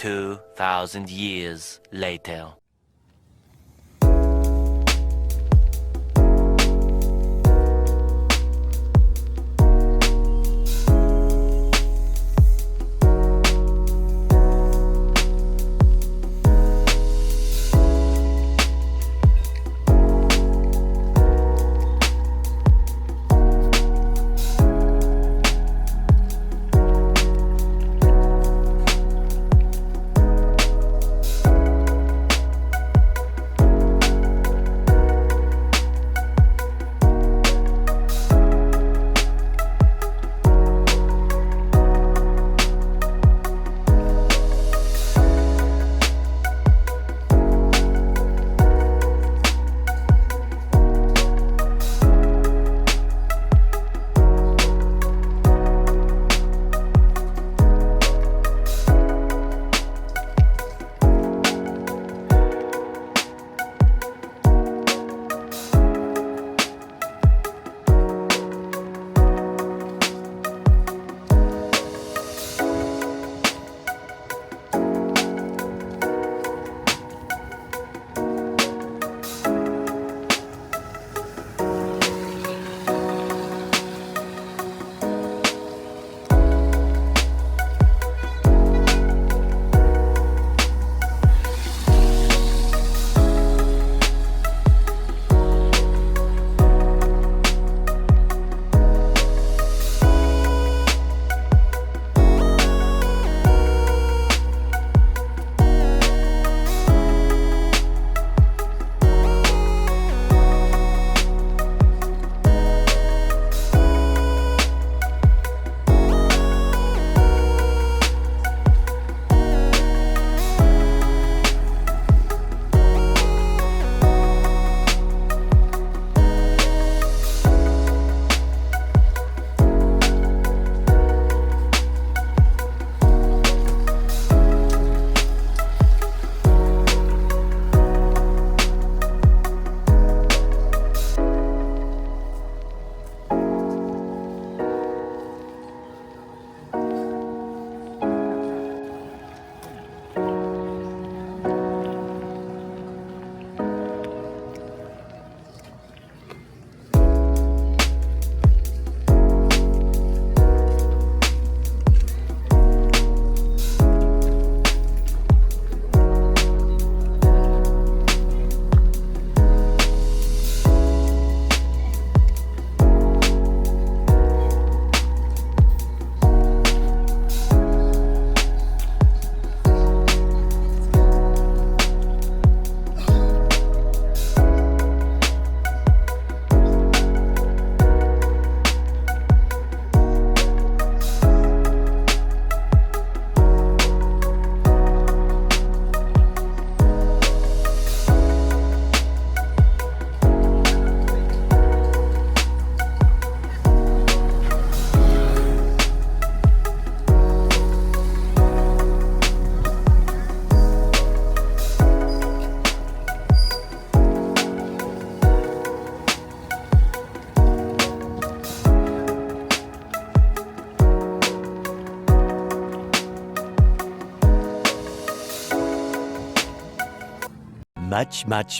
2,000 years later.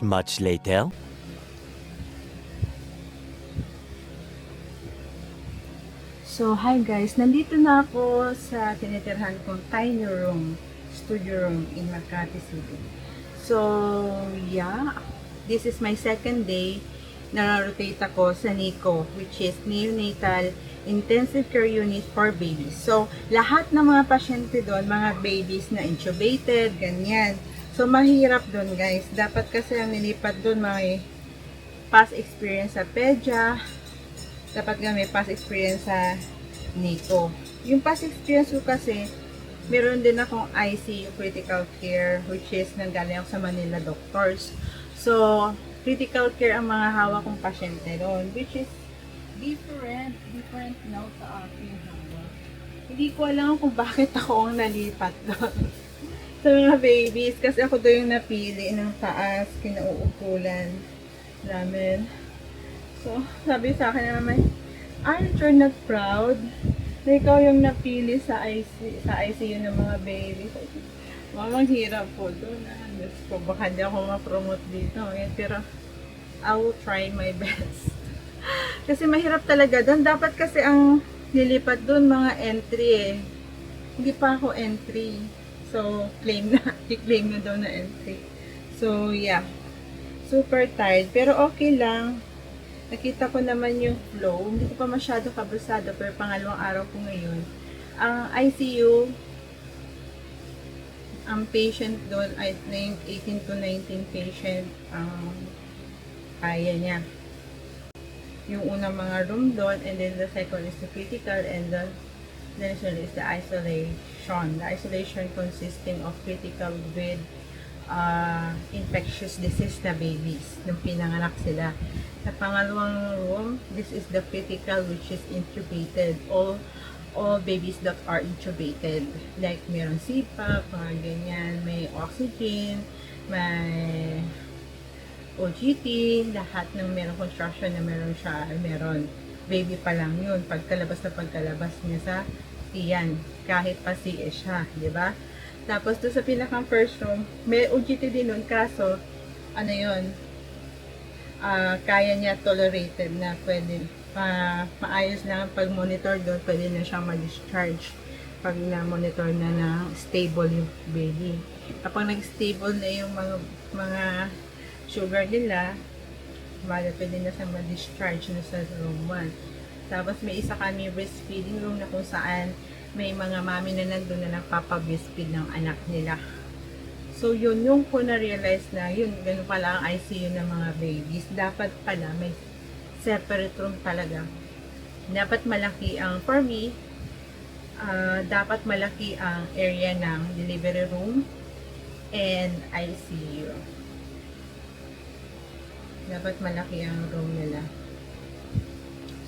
Much later. So, hi guys! Nandito na ako sa tinitirhan kong tiny room, studio room in Makati City. So, yeah. This is my second day. Nararotate ako sa NICU, which is Neonatal Intensive Care Unit for Babies. So, lahat ng mga pasyente doon, mga babies na intubated, ganyan. So, mahirap doon guys. Dapat kasi ang nilipat doon may past experience sa PEDYA. Dapat nga may past experience sa NICU. Yung past experience ko kasi, meron din akong ICU critical care, which is nanggaling ako sa Manila Doctors. So, critical care ang mga hawak kong pasyente doon, which is different now sa aking hawak. Hindi ko alam kung bakit ako ang nalipat doon. Sa mga babies, kasi ako doon yung napili ng taas, kinauupulan namin. So, sabi sa akin na naman, aren't you not proud na ikaw yung napili sa ICU ng mga babies? Mamang hirap po doon. Diyos ko, baka di ako ma-promote dito. Pero I will try my best. Kasi mahirap talaga doon. Dapat kasi ang nilipat doon mga entry eh. Hindi pa ako entry. So, claim na. I-claim na daw na entry. So, yeah. Super tired. Pero okay lang. Nakita ko naman yung flow. Hindi ko pa masyado kabusado. Pero pangalawang araw ko ngayon. Ang ICU, ang patient doon, I think 18 to 19 patient kaya niya. Yung unang mga room doon, and then the second is the critical, and the next one is the isolation. The isolation consisting of critical with infectious disease na babies nung pinanganak sila. Sa pangalawang room, this is the critical, which is intubated. All babies that are intubated. Like, meron CPAP, mga ganyan, may oxygen, may OGT, lahat ng meron construction na meron siya, meron. Baby pa lang yun, pagkalabas niya sa tiyan, kahit pa CS siya, di ba? Tapos, doon sa pinakang first room, may OGT din nun, kaso, ano yun, kaya niya tolerated na pwede, maayos lang pag-monitor doon, pwede na siyang ma-discharge pag na-monitor na na stable yung baby. Kapag nag-stable na yung mga sugar nila, pwede na siyang ma-discharge na sa room 1. Tapos may isa kami breastfeeding room na kung saan may mga mami na nandun na nagpapa-breastfeed ng anak nila. So yun, yung ko na-realize na yun, ganun pala ang ICU ng mga babies. Dapat pala may separate room talaga. Dapat malaki ang, for me, dapat malaki ang area ng delivery room and ICU. Dapat malaki ang room nila.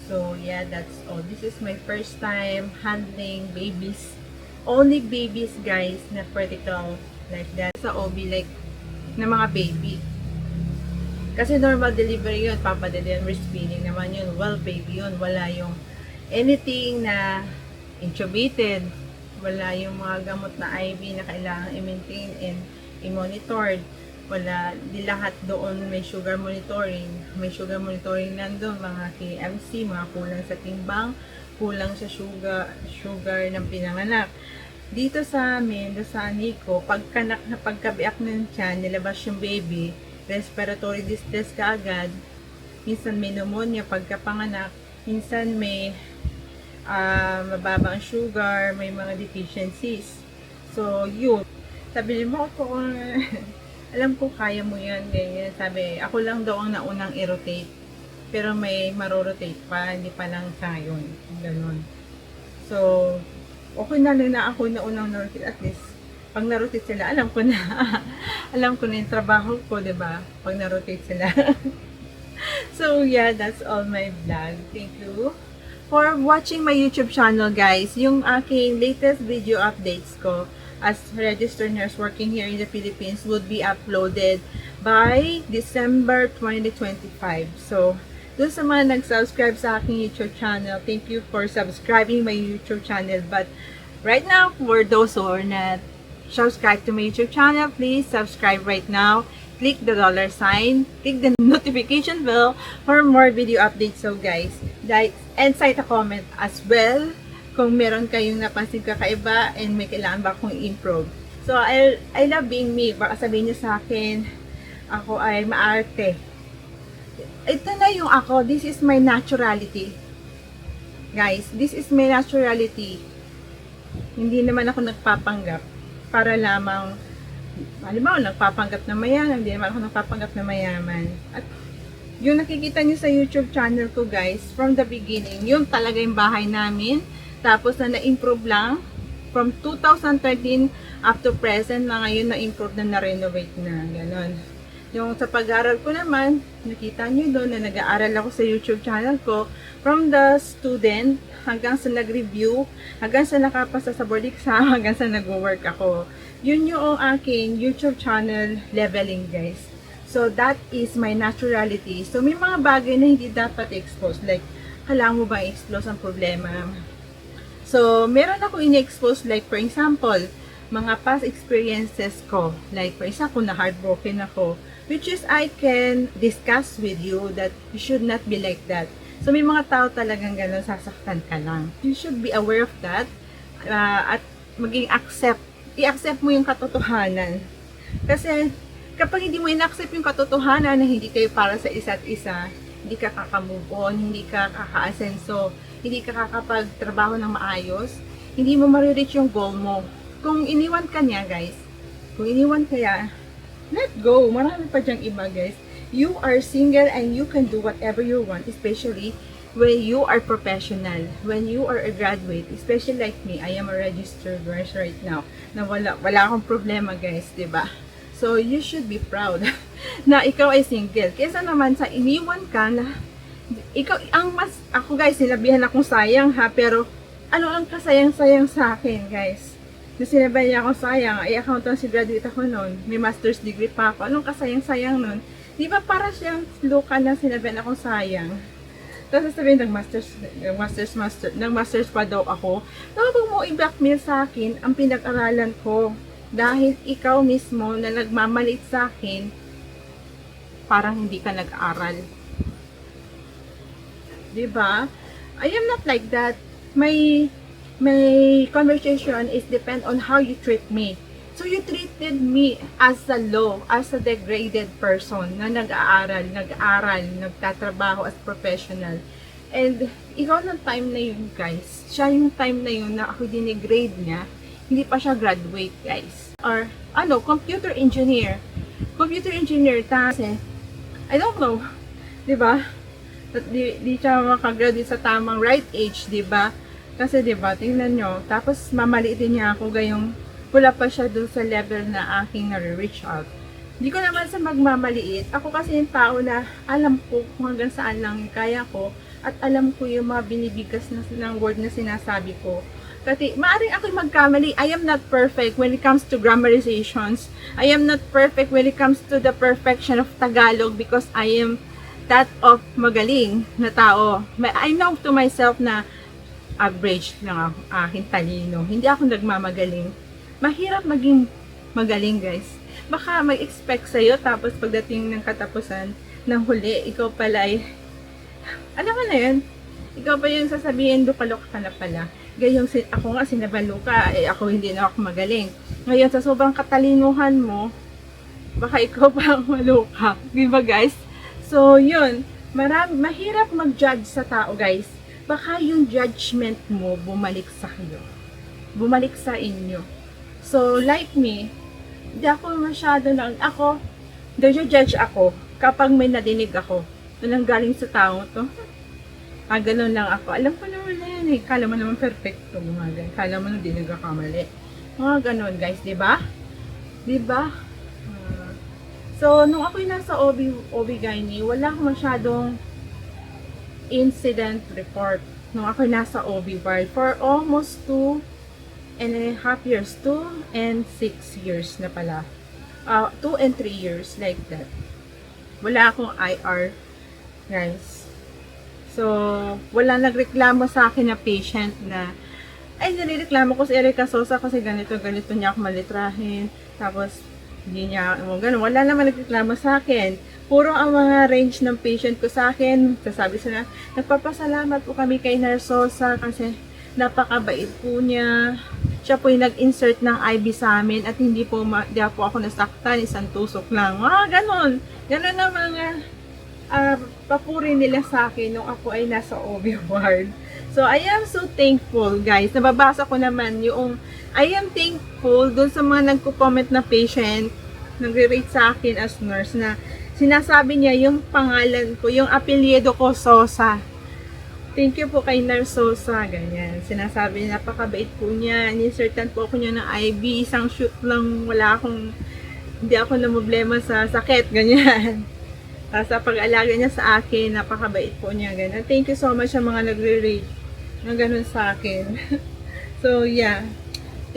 So, yeah, that's all. This is my first time handling babies. Only babies, guys, na critical like that. Sa OB, like, na mga baby. Kasi normal delivery yun, papadelivery, breastfeeding naman yun. Well, baby yun. Wala yung anything na intubated. Wala yung mga gamot na IV na kailangan i-maintain and i-monitored. Wala, di lahat doon may sugar monitoring. May sugar monitoring nandun, mga KMC, mga kulang sa timbang, kulang sa sugar ng pinanganak. Dito sa amin, sa Nico, pagkabiak ng tiyan, nilabas yung baby, respiratory distress ka agad, minsan may pneumonia pagkapanganak, minsan may mababa ang sugar, may mga deficiencies. So, yun. Sabi mo ako, alam ko kaya mo yan, ganyan. Sabi, ako lang daw ang naunang i-rotate. Pero may marorotate pa, hindi pa lang sa ngayon. Ganon. So, okay na lang na ako naunang na-rotate. At least, pag na-rotate sila, alam ko na. Alam ko na yung trabaho ko, diba? Pag na-rotate sila. So, yeah, that's all my vlog. Thank you for watching my YouTube channel, guys. Yung aking latest video updates ko as registered nurse working here in the Philippines would be uploaded by December 2025. So, dun sa mga nag-subscribe sa aking YouTube channel, thank you for subscribing my YouTube channel. But right now, for those who are not subscribe to my YouTube channel, please subscribe right now. Click the $sign, click the notification bell for more video updates. So guys, like and cite a comment as well kung meron kayong napansin kakaiba and may kailangan ba akong improve. So I love being me. Baka sabihin niyo sa akin, ako ay maarte. Ito na yung ako. This is my naturality. Guys, this is my naturality. Hindi naman ako nagpapanggap para lamang, halimbawa, nagpapanggap na mayaman, hindi naman ako nagpapanggap na mayaman. At yung nakikita niyo sa YouTube channel ko, guys, from the beginning, yung talaga yung bahay namin, tapos na na-improve lang, from 2013 up to present na ngayon na-improve na na-renovate na, gano'n. Yung sa pag-aaral ko naman, nakita niyo doon na nag-aaral ako sa YouTube channel ko, from the student, hanggang sa nag-review, hanggang sa nakapasa sa board exam, hanggang sa nag-work ako. Yun yung aking YouTube channel leveling, guys. So, that is my naturality. So, may mga bagay na hindi dapat expose. Like, kailangan mo ba i-expose ang problema? So, meron ako ini-expose. Like, for example, mga past experiences ko. Like, for example, na heartbroken ako, which is I can discuss with you that you should not be like that. So, may mga tao talagang gano'n, sasaktan ka lang. You should be aware of that at maging i-accept mo yung katotohanan. Kasi, kapag hindi mo in-accept yung katotohanan na hindi kayo para sa isa't isa, hindi ka kakamove on, hindi ka kaka-asenso, hindi ka kakapagtrabaho ng maayos, hindi mo marireach yung goal mo. Kung iniwan ka niya, guys, kung iniwan kaya, let go. Marami pa dyang iba, guys. You are single and you can do whatever you want, especially when you are professional, when you are a graduate, especially like me, I am a registered nurse right now, na wala akong problema, guys, diba? So, you should be proud na ikaw ay single. Kesa naman sa iniwan ka na, ako guys, sinabihan akong sayang ha, pero ano ang kasayang-sayang sa akin, guys? Nung sinabihan niya akong sayang, ay accountancy graduate ako noon, may master's degree pa ako, anong kasayang-sayang noon? Di ba para siyang luka na sinabihan akong sayang? Tapos sabihin, nag-masters pa daw ako. Tapos mo i-blackmail sa akin ang pinag-aralan ko. Dahil ikaw mismo na nagmamalit sa akin, parang hindi ka nag-aral. Diba? I am not like that. My conversation is depend on how you treat me. So you treated me as a low, as a degraded person na nag-aaral, nagtatrabaho as professional. And ikaw ng time na yun, guys, siya yung time na yun na ako dinigrade niya, hindi pa siya graduate, guys. Or, computer engineer. Computer engineer, kasi, I don't know, diba? Di siya makagraduate sa tamang right age, diba? Kasi, diba, tingnan nyo, tapos mamaliitin niya ako gayong wala pa siya dun sa level na aking nare-reach out. Hindi ko naman sa magmamaliit. Ako kasi yung tao na alam ko kung hanggang saan lang kaya ko at alam ko yung mga binibigas ng word na sinasabi ko. Kasi maaaring ako'y magkamali. I am not perfect when it comes to grammarizations. I am not perfect when it comes to the perfection of Tagalog because I am that of magaling na tao. I know to myself na average lang ako, aking talino. Hindi ako nagmamagaling. Mahirap maging magaling, guys. Baka mag-expect sa'yo, tapos pagdating ng katapusan ng huli, ikaw pala ay, alam mo na yun, ikaw pa yung sasabihin, lukalok ka na pala. Gayong ako nga, sinabalo ka, ako hindi na ako magaling. Ngayon, sa sobrang katalinuhan mo, baka ikaw pa ang maluka. Diba, guys? So, yun, mahirap mag-judge sa tao, guys. Baka yung judgment mo bumalik sa iyo. Bumalik sa inyo. So, like me, hindi ako masyado judge ako kapag may nadinig ako. Walang galing sa tao to. Ganun lang ako. Alam ko naman na yan eh. Kala mo naman perfecto. Kala mo na di nagkakamali. Mga ganun, guys. Diba? Diba? So, nung ako'y nasa OB-GYN, wala akong masyadong incident report. Nung ako'y nasa OB ward for almost 2.5 years, 2 and 6 years na pala. 2 and 3 years, like that. Wala akong IR, guys. So, wala nagreklamo sa akin na patient na, ay, nalireklamo ko si Erica Sosa kasi ganito niya ako malitrahin. Tapos, hindi niya, ganun. Wala naman nagreklamo sa akin. Puro ang mga range ng patient ko sa akin. Sasabi sila, nagpapasalamat po kami kay Nurse Sosa kasi napakabait po niya. Siya po yung nag-insert ng IV sa amin at hindi po ako nasaktan, isang tusok lang. Ganon. Ganon na mga papuri nila sa akin nung ako ay nasa OB ward. So, I am so thankful, guys. Nababasa ko naman yung I am thankful dun sa mga nagko-comment na patient, nagre-rate sa akin as nurse na sinasabi niya yung pangalan ko, yung apelyido ko, Sosa. Thank you po kay Nurse Sosa, ganyan. Sinasabi, napakabait po niya. Ininsertan po ako niya ng IV. Isang shoot lang, hindi ako namblema sa sakit, ganyan. Sa pag-alaga niya sa akin, napakabait po niya, ganyan. Thank you so much sa mga nagre-rate na ganun sa akin. So, yeah.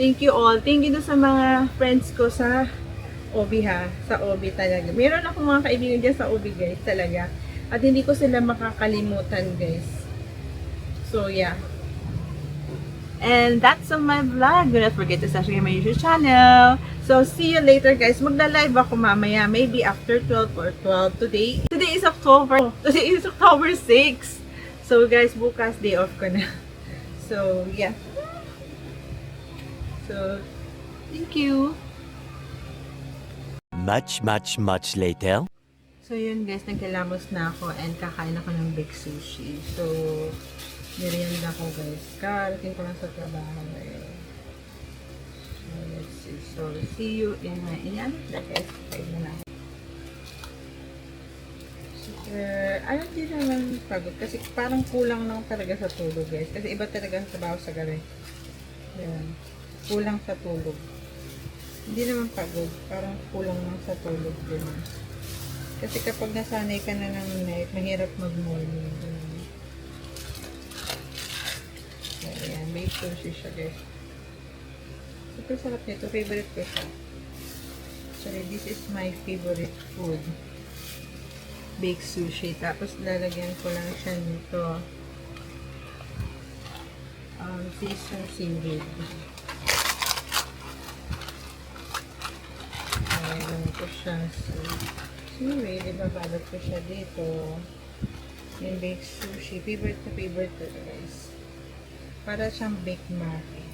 Thank you all. Thank you sa mga friends ko sa OB ha. Sa OB talaga. Meron ako mga kaibigan dyan sa OB, guys, talaga. At hindi ko sila makakalimutan, guys. So, yeah. And that's on my vlog. Do not forget to subscribe my YouTube channel. So, see you later guys. Magla-live ako mamaya. Maybe after 12 or 12 today. Today is October. Today is October 6. So, guys, bukas day off ko na. So, yeah. So, thank you. Much later. So, yun guys. Nagkilamos na ako and kakain ako ng big sushi. So, merienda ko guys. Karating ko lang sa trabaho ngayon. So, let's see. So, see you in my guys. Kain na lang. Super, ayun din naman pagod. Kasi parang kulang lang talaga sa tulog guys. Kasi iba talaga ang trabaho sa gabi. Ayan. Kulang sa tulog. Hindi naman pagod. Parang kulang lang sa tulog din. Kasi kapag nasanay ka na ng night, mahirap mag-morning. Ayan, baked sushi siya guys. Super sarap nito. Favorite ko siya. Actually, this is my favorite food. Baked sushi. Tapos lalagyan ko lang siya nito. Seasoned seaweed. Lalagyan ko siya. Seaweed. Ibabalot ko siya dito. Yung baked sushi. Favorite na favorite ko guys. Para siyang baked maki.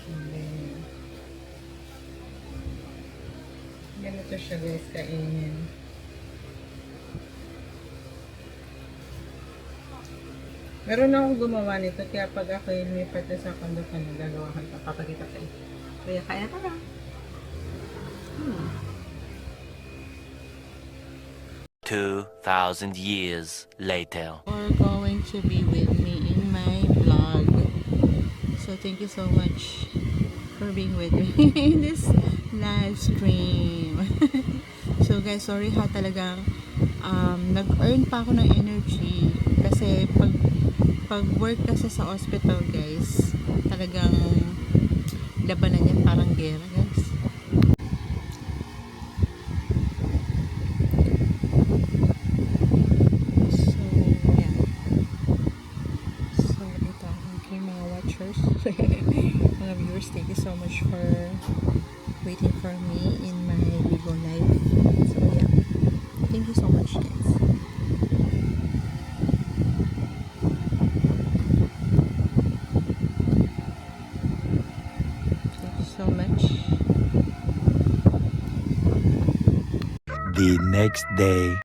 And then, ganito siya guys, kainin. Meron akong gumawa nito, kaya pag ako yung lipat na sa kondo ko, nagagawa ko ito, papakita kayo. Kaya kaya ka lang. 2,000 years later. Are going to be with me in my vlog. So thank you so much for being with me in this live stream. So guys, sorry ha, talagang nag-earn pa ako ng energy kasi pag work kasi sa hospital guys, talagang labanan yan, parang gera guys. Mga viewers, thank you so much for waiting for me in my Bigo live. So yeah, thank you so much guys. Thank you so much. The next day.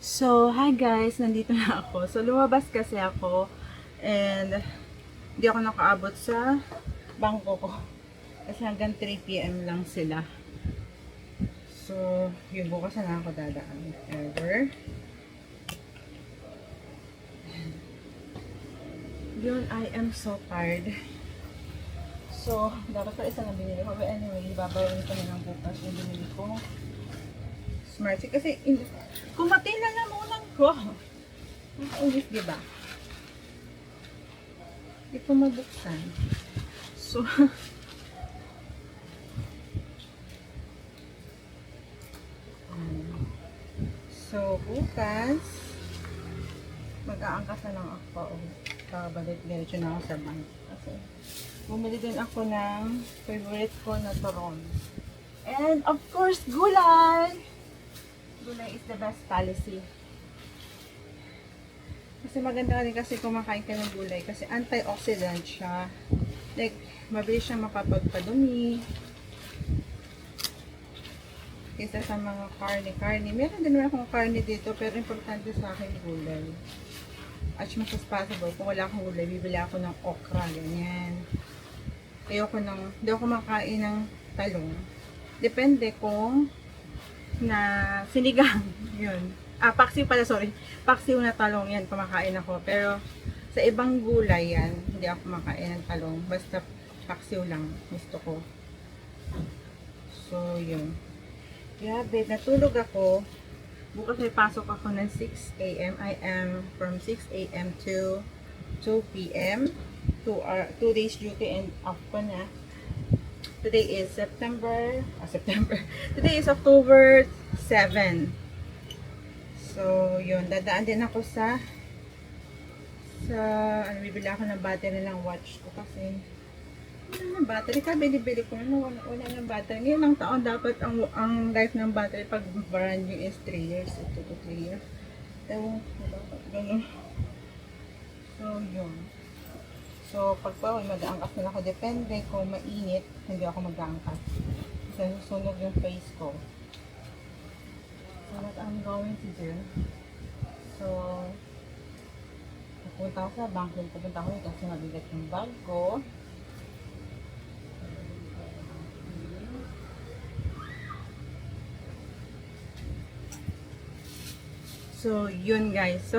So, hi guys, nandito na ako. So, lumabas kasi ako and hindi ako nakaabot sa bangko ko. Kasi hanggang 3 PM lang sila. So, yung bukas na ako dadaan. Ever. Yun, I am so tired. So, dapat pa isa na binili ko. But anyway, babayaran ko na lang bukas yung binili ko. Smart. Kasi, kumatin na namunan ko. Nakainis, diba? Hindi ko mabuksan. So, bukas, mag-aangkas na lang ako. Pabalik-diretso na ako sa bank. Kasi, bumili din ako ng favorite ko na turon. And, of course, gulay! Gulay is the best policy. Kasi maganda rin kasi kumakain ka ng gulay kasi antioxidant siya. Like, mabilis siyang mapapagpadumi. Kaysa sa mga karne. Meron din naman akong karne dito pero importante sa akin gulay. As much as possible, kung wala akong gulay, bibili ako ng okra, ganyan. Hindi ako makain ng talong. Depende kung na sinigang, yun. Paksiw pala, sorry. Paksiw na talong, yan, kumakain ako. Pero, sa ibang gulay yan, hindi ako kumakain ng talong. Basta, paksiw lang, gusto ko. So, yun. Grabe, natulog ako. Bukas may pasok ako ng 6 AM. I am from 6 AM to 2 PM. 2 days duty and off ko na. Today is Today is October 7. So, yun. Dadaan din ako sa bibili ako ng battery ng watch ko kasi wala ng battery. Bili ko na wala ng battery. Ngayon ang taon dapat ang life ng battery pag brand new is 3 years. 2 to 3 years. Ewan ko dapat gano'n. So, yun. So, pag bawal, mag-aangkas na ako. Depende kung mainit, hindi ako mag-aangkas. Kasi susunog yung face ko. So, what I'm going to do, so, pupunta ako sa bank, pupunta ako kasi mabigat yung bag ko. So, yun guys. So,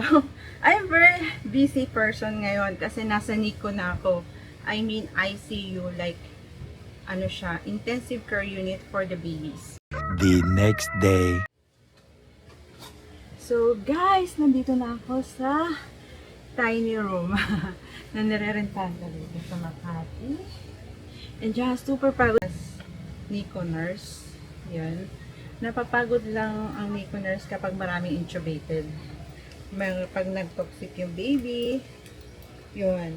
I'm very busy person ngayon kasi nasa NICU na ako. I mean, ICU, like, ano siya, intensive care unit for the babies. The next day. So, guys, nandito na ako sa tiny room na nire-rentahan ko dito sa Makati. And dyan, super pagod. NICU nurse. Yan. Napapagod lang ang NICU nurse kapag maraming intubated. Pag nag-toxic yung baby. Yun.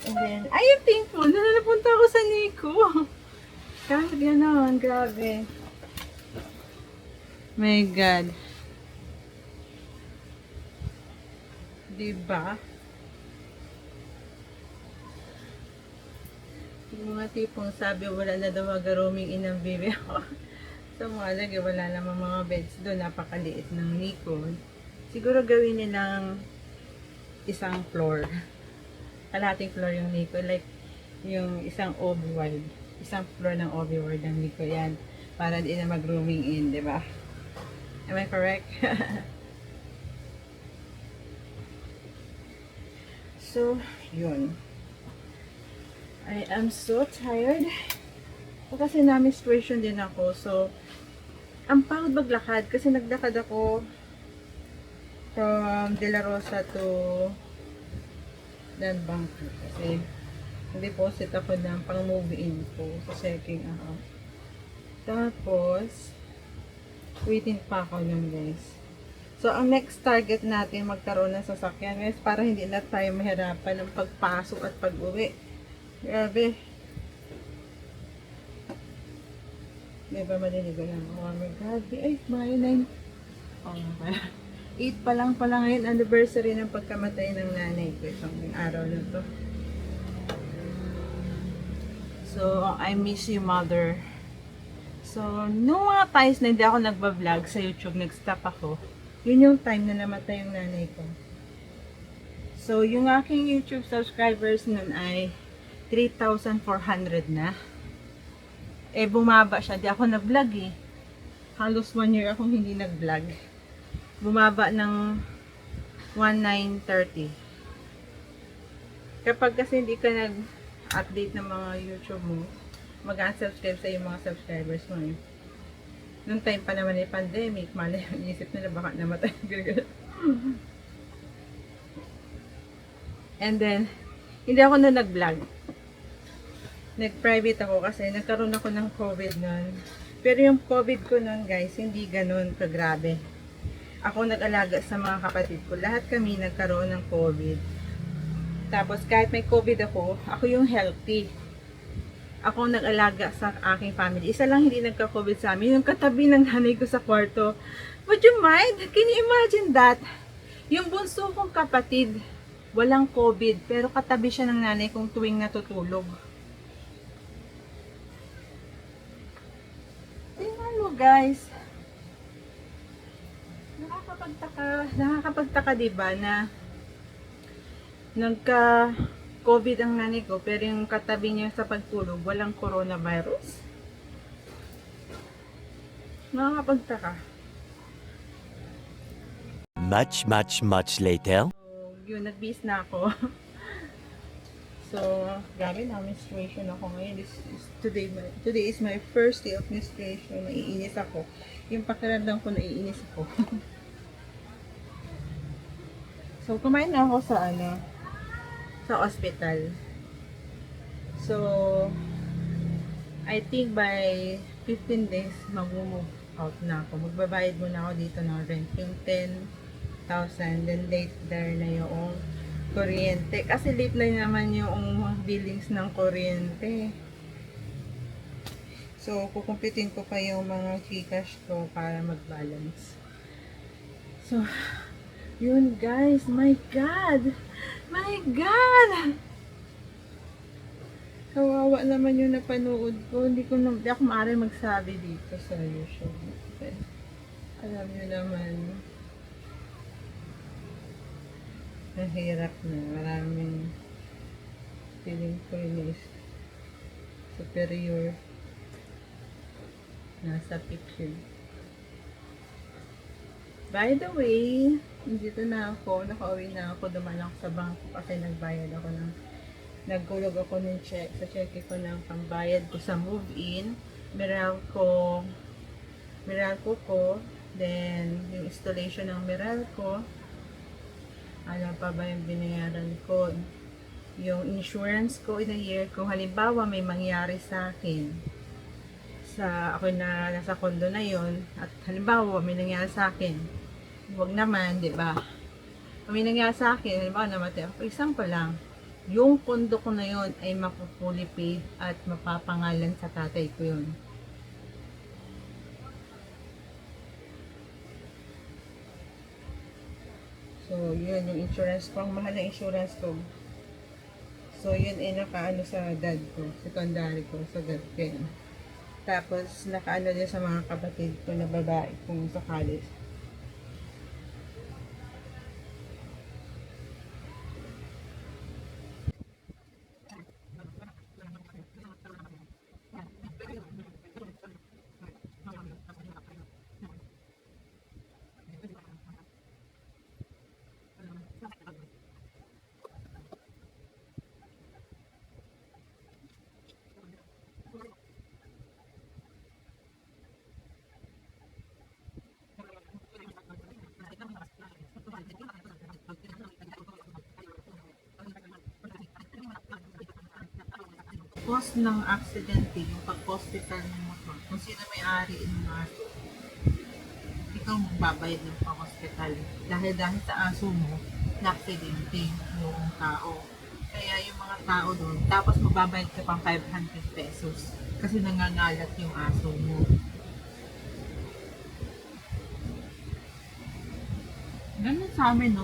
And then, I am thankful na napunta ako sa NICU. Kahit gano'n, grabe. My God. Diba? Yung mga tipong sabi, wala na daw mag-roaming in ang baby ako. So, mga lagi, wala namang mga beds doon. Napakaliit ng NICU. Siguro gawin nilang isang floor. Kalahating floor yung NICU. Like, yung isang OB ward. Isang floor ng OB ward ng NICU. Yan. Para di na mag-rooming in, di ba? Am I correct? So, yun. I am so tired. Kasi na-menstruation din ako. So, ang pagod maglakad kasi naglakad ako from De La Rosa to Dan Bangkok kasi deposit ako ng pang-move in ko sa checking ako. Tapos, waiting pa ako nun guys. So, ang next target natin magkaroon ng sasakyan guys para hindi na tayo mahirapan ng pagpasok at pag-uwi. Grabe. Diba maliligo lang? Oh my God. Ay, mga 9. Oh my God. 8 pa lang pala ngayon anniversary ng pagkamatay ng nanay ko. Isang araw na to. So, I miss you, mother. So, nung mga times na hindi ako nagbablog sa YouTube, nag-stop ako. Yun yung time na namatay yung nanay ko. So, yung aking YouTube subscribers nun ay 3,400 na. Eh, bumaba siya. Di ako nag-vlog eh. Halos 1 year akong hindi nag-vlog. Bumaba ng 1,930. Kapag kasi hindi ka nag-update ng mga YouTube mo, mag-unsubscribe sa yung mga subscribers mo eh. Noong time pa naman yung pandemic, mali, inisip nila baka namatay. And then, hindi ako na nag-vlog. Nag-private ako kasi nagkaroon ako ng COVID nun. Pero yung COVID ko nun guys, hindi ganun kagrabe. Ako nag-alaga sa mga kapatid ko. Lahat kami nagkaroon ng COVID. Tapos kahit may COVID ako yung healthy. Ako nag-alaga sa aking family. Isa lang hindi nagka-COVID sa amin. Yung katabi ng nanay ko sa kwarto. Would you mind? Can you imagine that? Yung bunso kong kapatid, walang COVID. Pero katabi siya ng nanay kong tuwing natutulog. Guys, nakakapagtaka diba na nagka-COVID ang nanay ko pero yung katabi niya sa pagtulog walang coronavirus? Nakakapagtaka. Much later. So, yun, nag-bis na ako. So, grabe na, menstruation ako ngayon. Today is my first day of menstruation. Naiinis ako. Yung pakiramdam ko, naiinis ako. So, kumain na ako sa hospital. So, I think by 15 days, mag-move. out na ako. Magbabayad muna ako dito ng rent. Yung 10,000, then later na yung kuryente. Kasi late na naman yung billings ng kuryente. So, kukumpitin ko pa yung mga Gcash ko para mag-balance. So, yun guys. My God! My God! Kawawa naman yung napanood ko. Hindi ako maaari magsabi dito sa YouTube. Okay. Alam nyo naman, nahirap na. Maraming feeling ko yun is superior. Nasa picture. By the way, dito na ako. Nakauwi na ako. Dumaan ako sa bangko kasi nagbayad ako ng nagkulog ako ng check. Sa check ko ng pambayad ko sa move-in. Meralco ko. Then, yung installation ng Meralco. Ano pa ba yung binayaran ko? Yung insurance ko in a year. Kung halimbawa may mangyari sa akin. Ako na nasa kondo na yon at halimbawa may nangyari sa akin. Huwag naman, di ba? Kung may nangyari sa akin, halimbawa namatay. For example lang, yung kondo ko na yon ay mapupuli paid at mapapangalan sa tatay ko yun. So, yun yung insurance ko. Ang mahal na insurance ko. So, yun ay nakaano sa dad ko, secondary ko, sa dad ko yun. Tapos, nakaano din sa mga kapatid ko na babae kung sa college. Cause ng accident, yung pag-hospital ng motor, kung sino may-ari ng aso, ikaw magbabayad ng pang-hospital. Dahil sa aso mo, na-accidente yung tao. Kaya yung mga tao doon, tapos magbabayad ka pang 500 pesos kasi nangangalat yung aso mo. Ganun sa amin, no?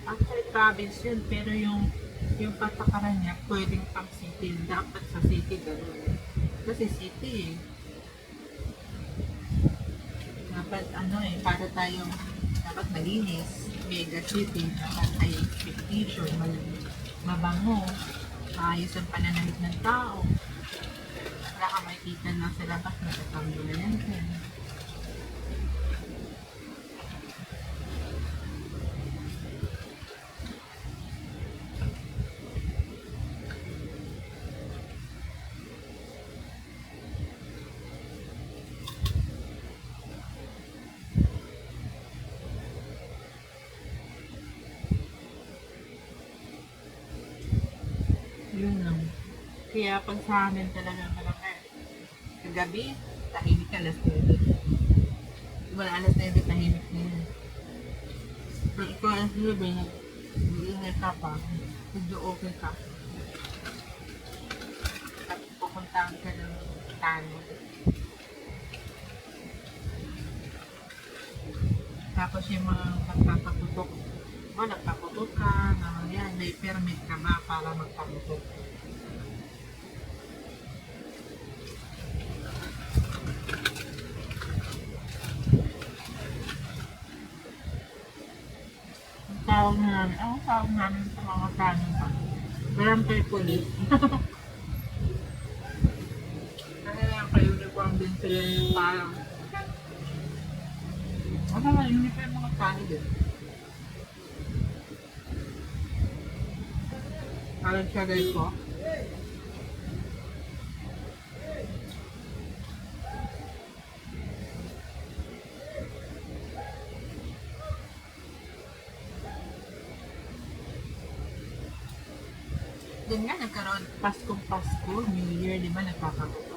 Actually, province yun, pero yung patakaran niya, pwedeng pang city. Dapat sa city gano'n. Kasi city dapat para tayong dapat malinis. Mega city, dapat ay expectation, mabango, maayos ang pananamit ng tao. Wala ka makikita na sa labas, nagtatambo na yan. Yun lang. Kaya pag sa amin talaga kagabi, tahimik ka alas 9. Wala alas 9, tahimik na yun. Pero ikaw alas 9, nag-iingat ka pa. Medyo okay ka. Tapos pupuntahan ka ng tano. Tapos yung mga nagpapaputok, nagpaputok ka, yan, may permit ka ba para magpaputok? Ang tawag namin sa mga tanong pa, barangay police. Kasi lang ka-uniform din sila yung parang, ano nga, uniform mga tanong din. Parang sagay ko. Doon nga nagkaroon, Pasko, New Year, di ba, nagkakaroon.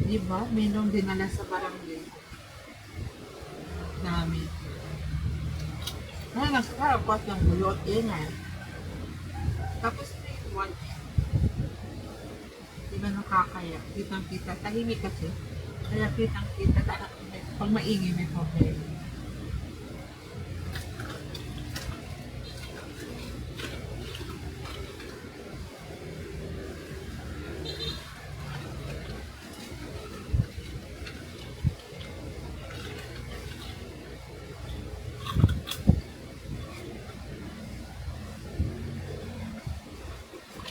Di ba? Mayroong dinala sa barangay. Dami. Ay, nagkarapat ng bulot. Yan. Tapos, one. Di ba nakakaya? Kitang-kita. Tahimik kasi. Kaya kitang-kita. Pag maingay, may problema.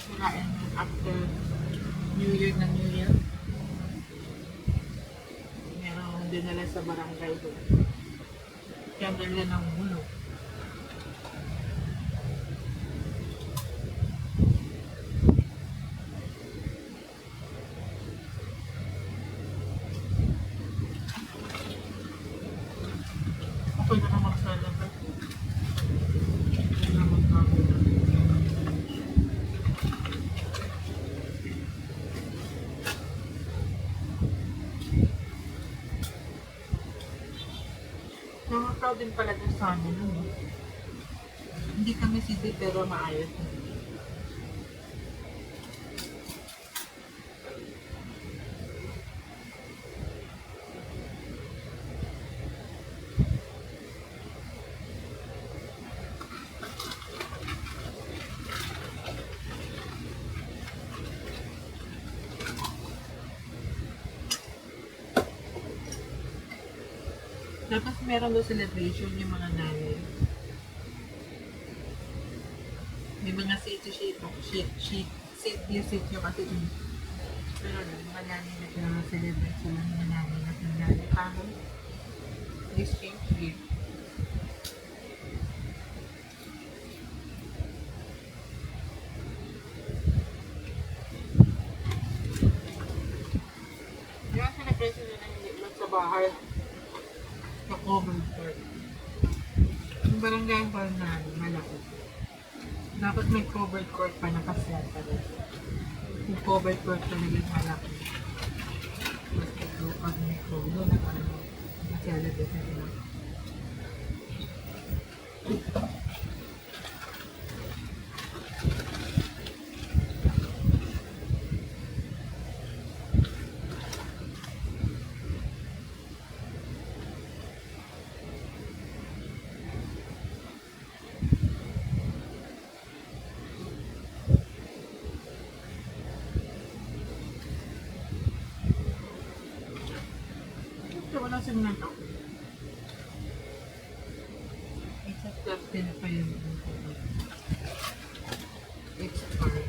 Kinain after New Year na New Year. Meron dinala sa barangay doon. Kaya dala ng bulok. Okay na naman sa labas. Okay na magkakita. Nakaka-proud din pala dun sa amin. No? Hindi kami city pero maayos. Tapos meron doon celebration yung mga nanay. May mga sitio kasi dun. Pero mga nanay nag-celebrate sila ng mga nanay na nanay. Parang exchange gift. Yung celebration nila hindi lang sa bahay. Sa covered court. Yung barangay hall na malaki. Dapat may covered court pa nakasya pa rin. Yung covered court talaga yung malaki. Mas ito pag may covered na ano, masyalabit na nila. So, walang simulan to. It's a club din pa yun. It's hard.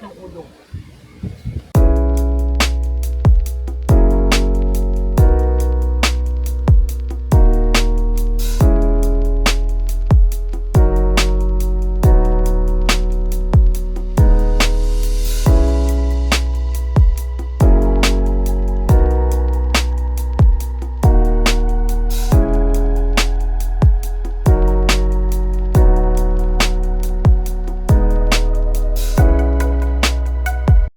ng ulo.